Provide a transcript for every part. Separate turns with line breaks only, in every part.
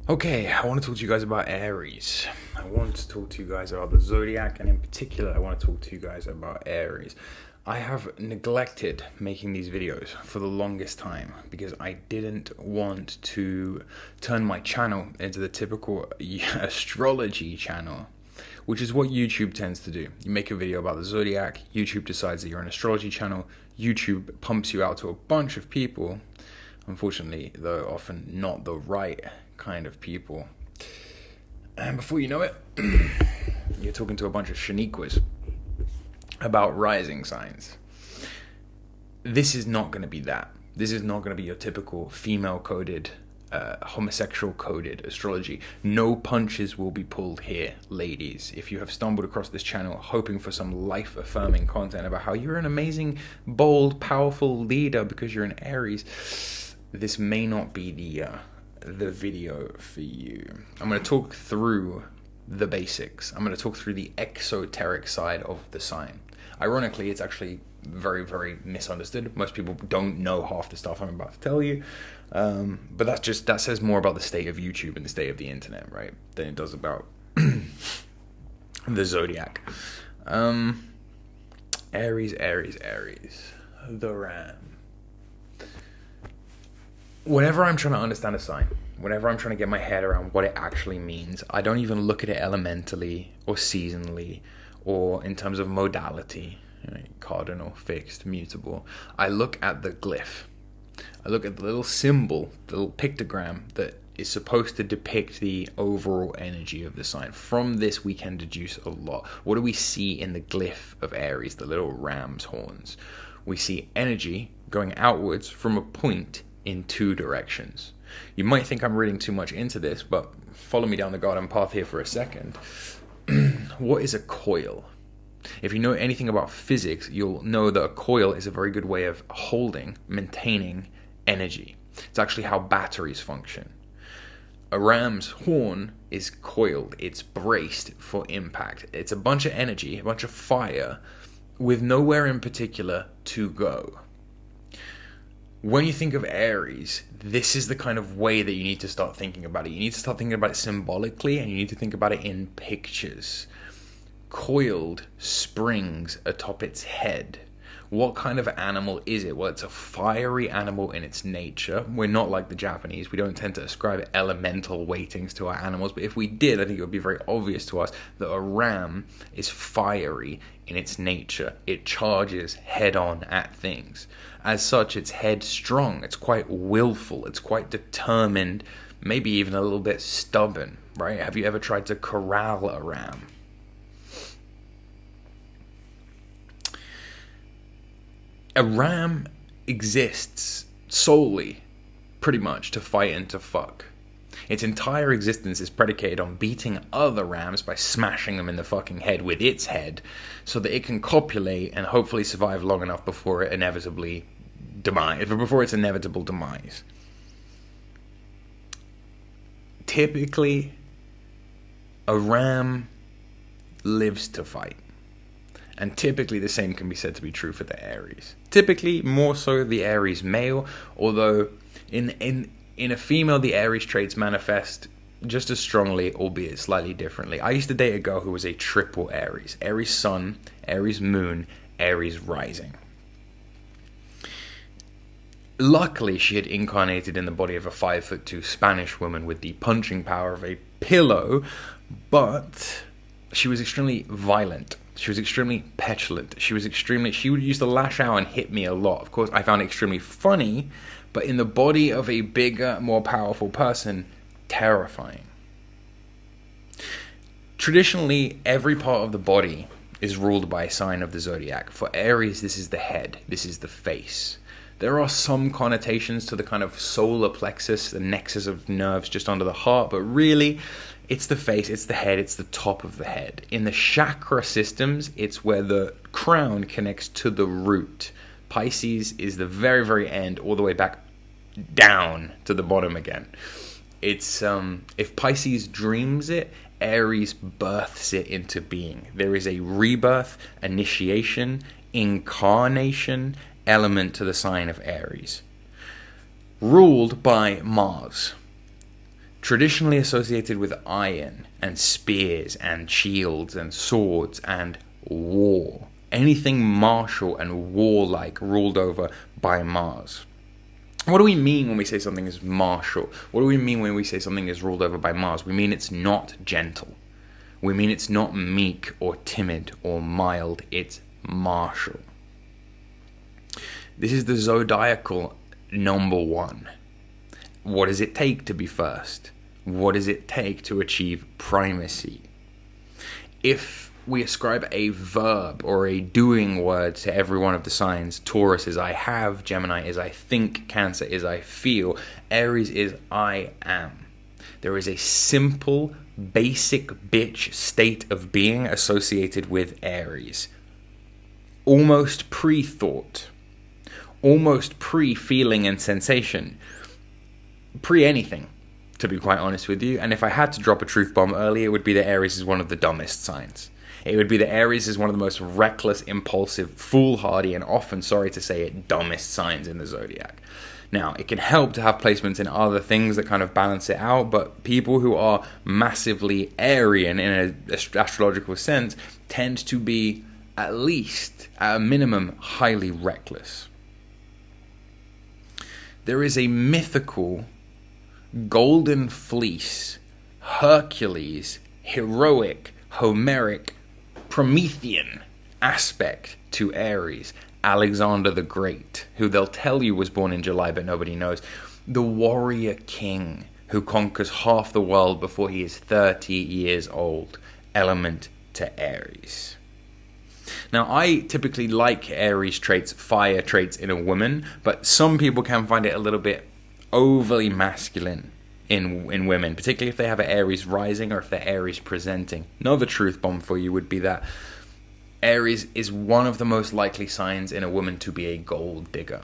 Okay, I want to talk to you guys about Aries. I want to talk to you guys about the Zodiac, and in particular, I want to talk to you guys about Aries. I have neglected making these videos for the longest time because I didn't want to turn my channel into the typical astrology channel, which is what YouTube tends to do. You make a video about the Zodiac, YouTube decides that you're an astrology channel, YouTube pumps you out to a bunch of people, unfortunately, though often not the right kind of people. And before you know it, you're talking to a bunch of Shaniquas about rising signs. This is not going to be that. This is not going to be your typical female-coded, homosexual-coded astrology. No punches will be pulled here, ladies. If you have stumbled across this channel hoping for some life-affirming content about how you're an amazing, bold, powerful leader because you're an Aries, this may not be the video for you. I'm going to talk through the basics. I'm going to talk through the exoteric side of the sign. Ironically, it's actually very, very misunderstood. Most people don't know half the stuff I'm about to tell you. But that says more about the state of YouTube and the state of the internet, right? Than it does about the Zodiac. Aries, the Ram. Whenever I'm trying to understand a sign, whenever I'm trying to get my head around what it actually means, I don't even look at it elementally or seasonally or in terms of modality, cardinal, fixed, mutable. I look at the glyph. I look at the little symbol, the little pictogram that is supposed to depict the overall energy of the sign. From this, we can deduce a lot. What do we see in the glyph of Aries, the little ram's horns? We see energy going outwards from a point in two directions. You might think I'm reading too much into this, but follow me down the garden path here for a second. What is a coil? If you know anything about physics, you'll know that a coil is a very good way of maintaining energy. It's actually how batteries function. A ram's horn is coiled. It's braced for impact. It's a bunch of energy, a bunch of fire, with nowhere in particular to go. When you think of Aries, this is the kind of way that you need to start thinking about it. You need to start thinking about it symbolically, and you need to think about it in pictures. Coiled springs atop its head. What kind of animal is it? Well, it's a fiery animal in its nature. We're not like the Japanese. We don't tend to ascribe elemental weightings to our animals. But if we did, I think it would be very obvious to us that a ram is fiery in its nature. It charges head-on at things. As such, it's headstrong. It's quite willful. It's quite determined, maybe even a little bit stubborn, right? Have you ever tried to corral a ram? A ram exists solely, pretty much, to fight and to fuck. Its entire existence is predicated on beating other rams by smashing them in the fucking head with its head so that it can copulate and hopefully survive long enough before its inevitable demise. Typically, a ram lives to fight. And typically the same can be said to be true for the Aries. Typically, more so the Aries male, although in a female, the Aries traits manifest just as strongly, albeit slightly differently. I used to date a girl who was a triple Aries. Aries sun, Aries moon, Aries rising. Luckily, she had incarnated in the body of a 5'2" Spanish woman with the punching power of a pillow, but she was extremely violent. She was extremely petulant. She would use to lash out and hit me a lot. Of course, I found it extremely funny, but in the body of a bigger, more powerful person, terrifying. Traditionally, every part of the body is ruled by a sign of the Zodiac. For Aries, this is the head. This is the face. There are some connotations to the kind of solar plexus, the nexus of nerves just under the heart, but really, it's the face, it's the head, it's the top of the head. In the chakra systems, it's where the crown connects to the root. Pisces is the very, very end, all the way back down to the bottom again. It's if Pisces dreams it, Aries births it into being. There is a rebirth, initiation, incarnation element to the sign of Aries. Ruled by Mars. traditionally associated with iron and spears and shields and swords and war. Anything martial and warlike ruled over by Mars. What do we mean when we say something is martial? What do we mean when we say something is ruled over by Mars? We mean it's not gentle. We mean it's not meek or timid or mild. It's martial. This is the zodiacal number one. What does it take to be first? What does it take to achieve primacy? If we ascribe a verb or a doing word to every one of the signs, Taurus is I have, Gemini is I think, Cancer is I feel, Aries is I am. There is a simple, basic bitch state of being associated with Aries. Almost pre-thought, almost pre-feeling and sensation, pre-anything, to be quite honest with you. And if I had to drop a truth bomb early, it would be that Aries is one of the dumbest signs. It would be that Aries is one of the most reckless, impulsive, foolhardy, and often, sorry to say it, dumbest signs in the zodiac. Now, it can help to have placements in other things that kind of balance it out, but people who are massively Aryan in an astrological sense tend to be, at least, at a minimum, highly reckless. There is a mythical golden fleece, Hercules, heroic, Homeric, Promethean aspect to Aries. Alexander the Great, who they'll tell you was born in July but nobody knows. The warrior king who conquers half the world before he is 30 years old. Element to Aries. Now, I typically like Aries traits, fire traits in a woman, but some people can find it a little bit overly masculine in women, particularly if they have an Aries rising or if they're Aries presenting. Another truth bomb for you would be that Aries is one of the most likely signs in a woman to be a gold digger.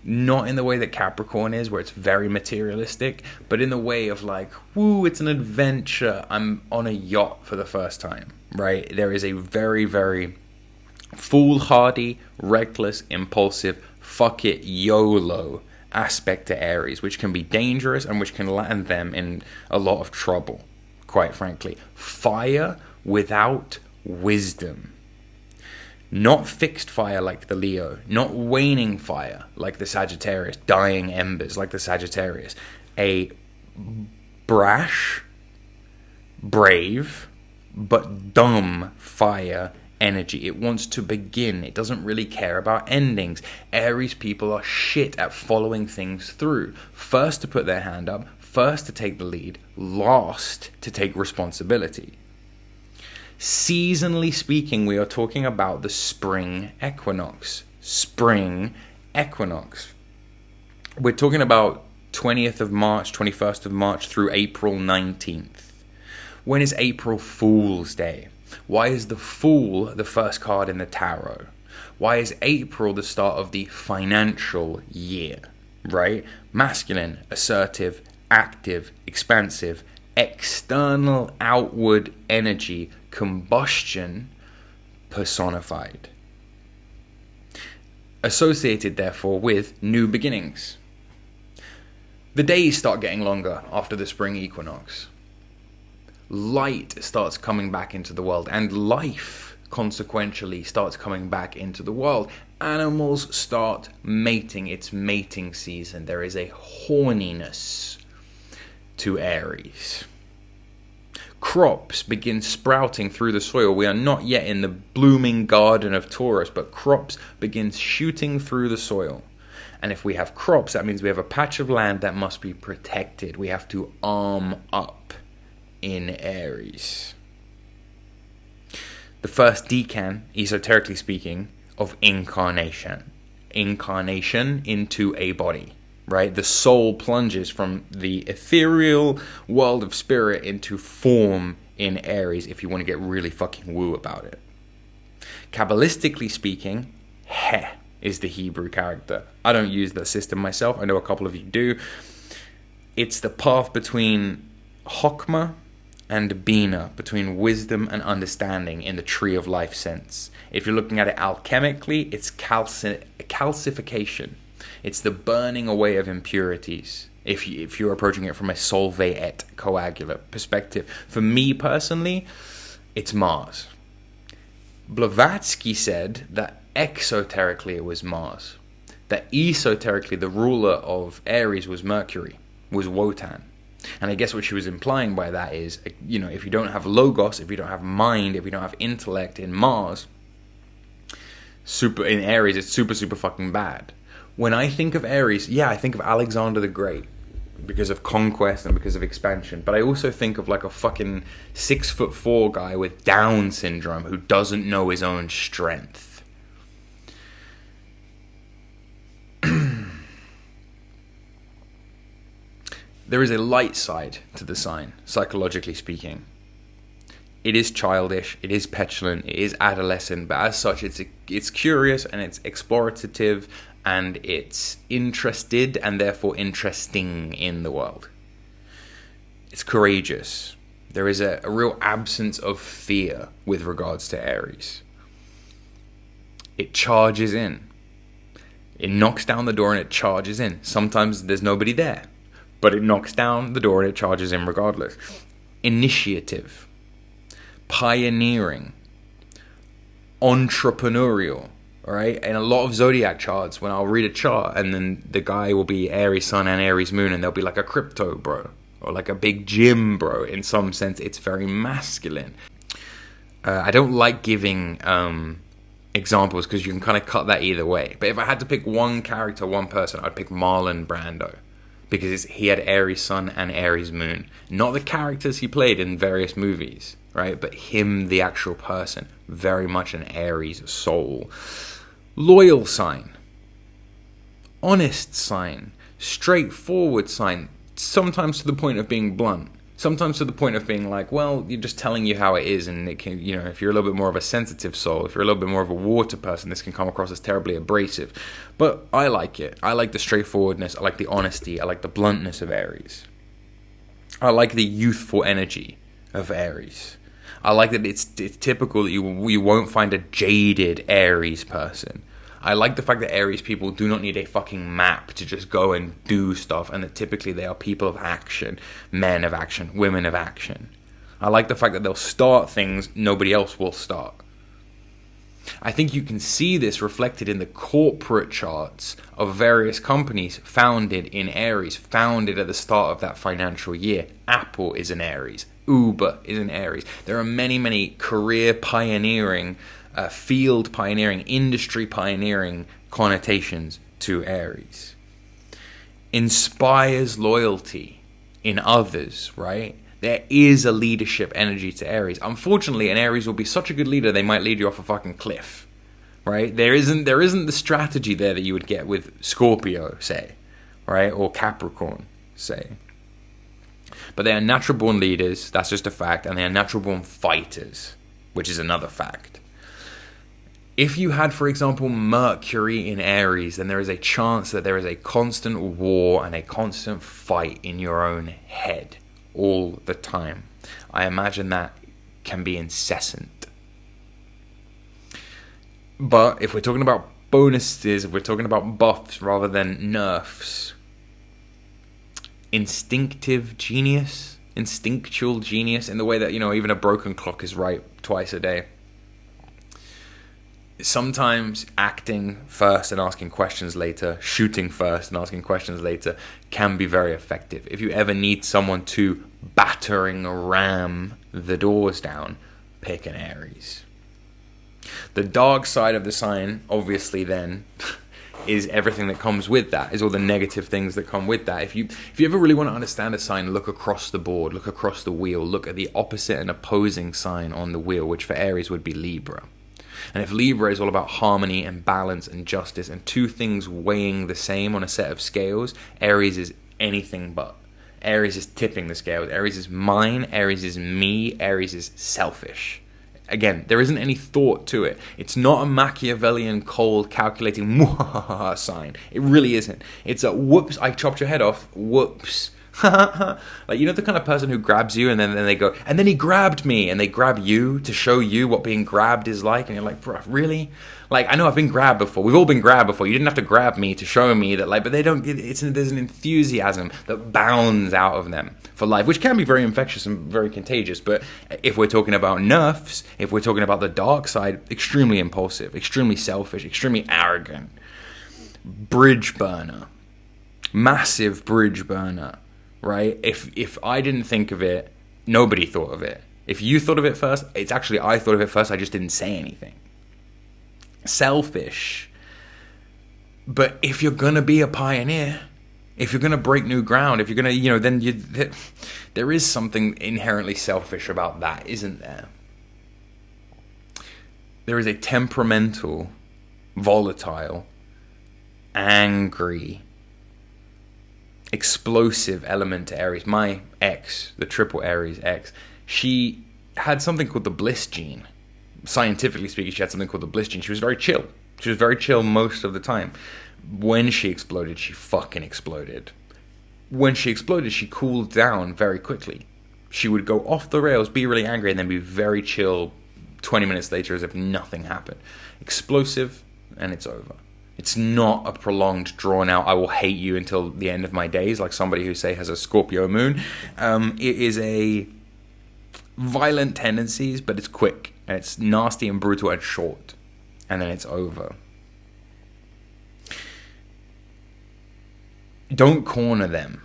Not in the way that Capricorn is, where it's very materialistic, but in the way of like, woo, it's an adventure. I'm on a yacht for the first time, right? There is a very, very foolhardy, reckless, impulsive, fuck it, YOLO aspect to Aries, which can be dangerous and which can land them in a lot of trouble, quite frankly. Fire without wisdom. Not fixed fire like the Leo, not waning fire like the Sagittarius, dying embers like the Sagittarius. A brash, brave, but dumb fire energy. It wants to begin. It doesn't really care about endings. Aries people are shit at following things through. First to put their hand up, first to take the lead, last to take responsibility. Seasonally speaking, we are talking about the spring equinox. Spring equinox. We're talking about 20th of March, 21st of March through April 19th. When is April Fool's Day? Why is the Fool the first card in the tarot? Why is April the start of the financial year, right? Masculine, assertive, active, expansive, external, outward energy, combustion personified. Associated, therefore, with new beginnings. The days start getting longer after the spring equinox. Light starts coming back into the world, and life consequentially starts coming back into the world. Animals start mating. It's mating season. There is a horniness to Aries. Crops begin sprouting through the soil. We are not yet in the blooming garden of Taurus, but crops begin shooting through the soil. And if we have crops, that means we have a patch of land that must be protected. We have to arm up in Aries. The first decan, esoterically speaking, of incarnation. Incarnation into a body, right? The soul plunges from the ethereal world of spirit into form in Aries, if you want to get really fucking woo about it. Kabbalistically speaking, He is the Hebrew character. I don't use that system myself. I know a couple of you do. It's the path between Chokmah and Bina, between wisdom and understanding in the tree of life sense. If you're looking at it alchemically, it's calcification. It's the burning away of impurities. if you're approaching it from a solve et coagula perspective. For me personally, it's Mars. Blavatsky said that exoterically it was Mars. That esoterically the ruler of Aries was Mercury, was Wotan. And I guess what she was implying by that is, if you don't have logos, if you don't have mind, if you don't have intellect in Mars, in Aries, it's super, super fucking bad. When I think of Aries, I think of Alexander the Great because of conquest and because of expansion. But I also think of like a fucking 6'4" guy with Down syndrome who doesn't know his own strength. There is a light side to the sign, psychologically speaking. It is childish, it is petulant, it is adolescent, but as such, it's curious and it's explorative and it's interested and therefore interesting in the world. It's courageous. There is a real absence of fear with regards to Aries. It charges in. It knocks down the door and it charges in. Sometimes there's nobody there, but it knocks down the door and it charges in regardless. Initiative. Pioneering. Entrepreneurial. Alright? In a lot of Zodiac charts, when I'll read a chart and then the guy will be Aries Sun and Aries Moon and they'll be like a crypto bro. Or like a big gym bro. In some sense, it's very masculine. I don't like giving examples because you can kind of cut that either way. But if I had to pick one character, one person, I'd pick Marlon Brando. Because he had Aries Sun and Aries Moon. Not the characters he played in various movies, right? But him, the actual person. Very much an Aries soul. Loyal sign. Honest sign. Straightforward sign. Sometimes to the point of being blunt. Sometimes to the point of being like, well, you're just telling you how it is, and it can, if you're a little bit more of a sensitive soul, if you're a little bit more of a water person, this can come across as terribly abrasive. But I like it. I like the straightforwardness. I like the honesty. I like the bluntness of Aries. I like the youthful energy of Aries. I like that it's typical that you won't find a jaded Aries person. I like the fact that Aries people do not need a fucking map to just go and do stuff, and that typically they are people of action, men of action, women of action. I like the fact that they'll start things nobody else will start. I think you can see this reflected in the corporate charts of various companies founded in Aries, founded at the start of that financial year. Apple is an Aries. Uber is an Aries. There are many, many career pioneering field pioneering, industry pioneering connotations to Aries. Inspires loyalty in others, right? There is a leadership energy to Aries. Unfortunately, an Aries will be such a good leader, they might lead you off a fucking cliff, right? There isn't the strategy there that you would get with Scorpio, say, right? Or Capricorn, say. But they are natural born leaders, that's just a fact, and they are natural born fighters, which is another fact. If you had, for example, Mercury in Aries, then there is a chance that there is a constant war and a constant fight in your own head all the time. I imagine that can be incessant. But if we're talking about bonuses, if we're talking about buffs rather than nerfs, instinctual genius in the way that, even a broken clock is right twice a day. Sometimes acting first and asking questions later, shooting first and asking questions later can be very effective. If you ever need someone to battering ram the doors down, pick an Aries. The dark side of the sign, obviously then, is everything that comes with that, is all the negative things that come with that. If you ever really want to understand a sign, look across the board, look across the wheel, look at the opposite and opposing sign on the wheel, which for Aries would be Libra. And if Libra is all about harmony and balance and justice and two things weighing the same on a set of scales, Aries is anything but. Aries is tipping the scales. Aries is mine. Aries is me. Aries is selfish. Again, there isn't any thought to it. It's not a Machiavellian, cold, calculating sign. It really isn't. It's a whoops, I chopped your head off. Whoops, Like, you know, the kind of person who grabs you and then they go, and then he grabbed me, and they grab you to show you what being grabbed is like, and you're like, bro, really? Like, I know I've been grabbed before. We've all been grabbed before. You didn't have to grab me to show me that, like, but they don't, there's an enthusiasm that bounds out of them for life, which can be very infectious and very contagious. But if we're talking about nerfs, if we're talking about the dark side, extremely impulsive, extremely selfish, extremely arrogant, bridge burner, massive bridge burner, right? If I didn't think of it, nobody thought of it. If you thought of it first, it's actually I thought of it first, I just didn't say anything. Selfish. But if you're gonna be a pioneer, if you're gonna break new ground, if you're gonna, you know, then there is something inherently selfish about that, isn't there? There is a temperamental, volatile, angry, explosive element to Aries. My ex, the triple Aries ex, she had something called the bliss gene. Scientifically speaking, she had something called the bliss gene. She was very chill. She was very chill most of the time. When she exploded, she fucking exploded. When she exploded, she cooled down very quickly. She would go off the rails, be really angry, and then be very chill 20 minutes later as if nothing happened. Explosive, and it's over. It's not a prolonged, drawn-out, I will hate you until the end of my days, like somebody who, say, has a Scorpio moon. It is a violent tendencies, but it's quick, and it's nasty and brutal and short, and then it's over. Don't corner them.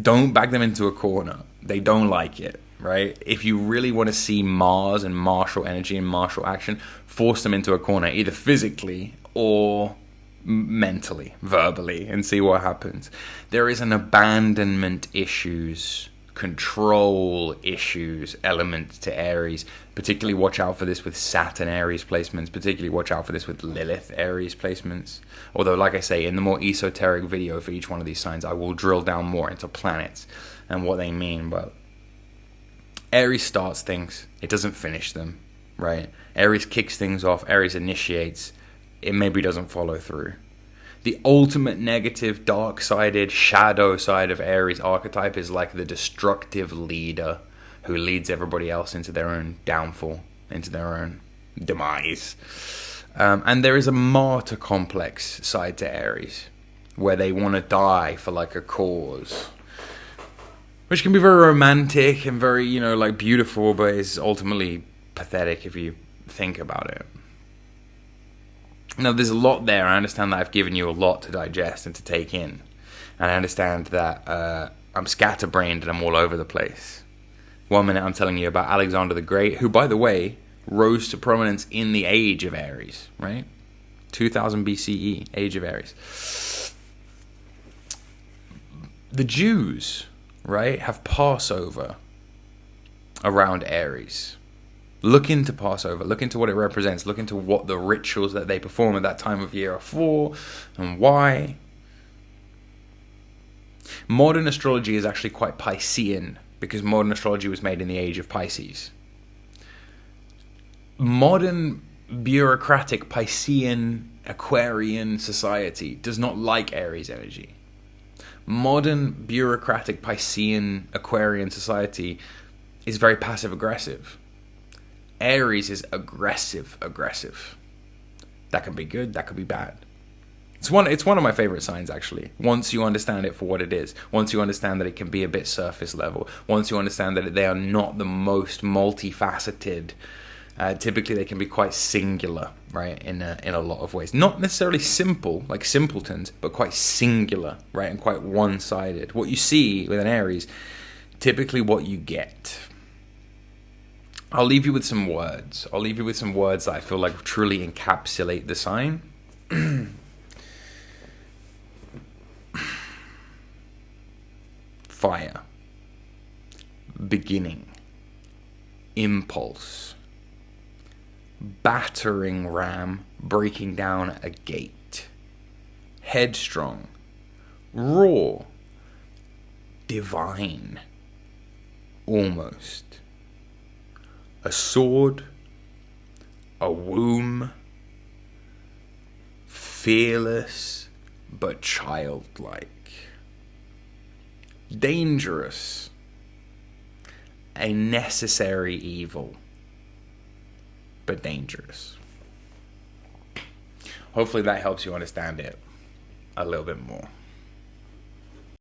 Don't back them into a corner. They don't like it, right? If you really want to see Mars and martial energy and martial action, force them into a corner, either physically or mentally, verbally, and see what happens. There is an abandonment issues, control issues element to Aries. Particularly watch out for this with Saturn Aries placements. Particularly watch out for this with Lilith Aries placements. Although, like I say, in the more esoteric video for each one of these signs, I will drill down more into planets and what they mean. But Aries starts things. It doesn't finish them, right? Aries kicks things off. Aries initiates. It maybe doesn't follow through. The ultimate negative, dark-sided, shadow side of Aries archetype is like the destructive leader who leads everybody else into their own downfall, into their own demise. And there is a martyr complex side to Aries, where they want to die for like a cause, which can be very romantic and very, you know, like beautiful, but is ultimately pathetic if you think about it. Now, there's a lot there. I understand that I've given you a lot to digest and to take in. And I understand that I'm scatterbrained and I'm all over the place. 1 minute I'm telling you about Alexander the Great, who, by the way, rose to prominence in the age of Aries, right? 2000 BCE, age of Aries. The Jews, right, have Passover around Aries. Look into Passover, look into what it represents, look into what the rituals that they perform at that time of year are for and why. Modern astrology is actually quite Piscean because modern astrology was made in the age of Pisces. Modern bureaucratic Piscean Aquarian society does not like Aries energy. Modern bureaucratic Piscean Aquarian society is very passive-aggressive. Aries is aggressive. That can be good, that could be bad. It's one of my favorite signs, actually. Once you understand it for what it is, once you understand that it can be a bit surface level, once you understand that they are not the most multifaceted, typically they can be quite singular, right, in a lot of ways. Not necessarily simple, like simpletons, but quite singular, right, and quite one-sided. What you see with an Aries, typically what you get. I'll leave you with some words. I'll leave you with some words that I feel like truly encapsulate the sign. Fire. Beginning. Impulse. Battering ram breaking down a gate. Headstrong. Raw. Divine. Almost. A sword, a womb, fearless but childlike. dangerous, a necessary evil, but dangerous. Hopefully that helps you understand it a little bit more.